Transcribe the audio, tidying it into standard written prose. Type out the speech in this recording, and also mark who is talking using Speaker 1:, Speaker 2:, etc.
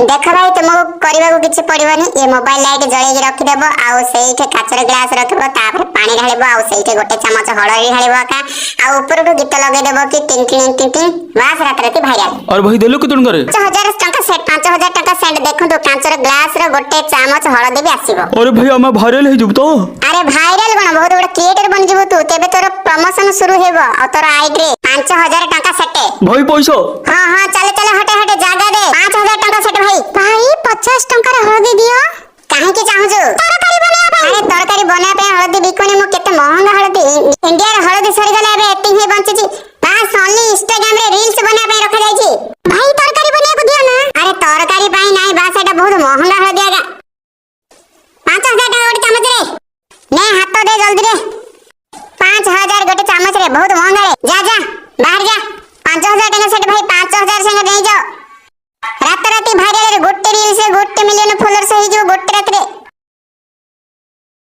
Speaker 1: देख भाई तुमको करबा को किछ पड़िबनी ये मोबाइल लाइट जळेगी रखि देबो आ सेइठे काचर ग्लास रखबो तापर पानी ढालिबो आ सेइठे गोटे चमच हळदी ढालिबो का आ ऊपर को गीत लगे देबो कि टिंग टिंग टिंग टिंग बास रात रात भाइराल।
Speaker 2: और भाई देलो कितन करे
Speaker 1: 5000 टका सेट 5000 टका सेट देखो तो काचर ग्लास रो गोटे चमच हळदी भी आसीबो।
Speaker 2: अरे भाई हम वायरल हे जब तो
Speaker 1: अरे भाइराल कोन बहुत बड़ा क्रिएटर बन जिवो तू तेबे तोर प्रमोशन शुरू हेबो आ तोर आईडी रे 5000 टका सेट
Speaker 2: भाई पैसा
Speaker 1: हां हां चले चले हटे हटे जागा दे 5000 टका सेट भाई 50 टका रे हळदी दियो काहे के चाहू जो तरकारी बना भाई अरे तरकारी बना पे हळदी बिकोनी मो केते महंगा हळदी इंडिया रे हळदी सरी गला एबे एटिंग हे बंची छी बास ओनली इंस्टाग्राम रे रील्स बना पे रखा जाई छी भाई तरकारी बनिया को दियो ना अरे तरकारी पाई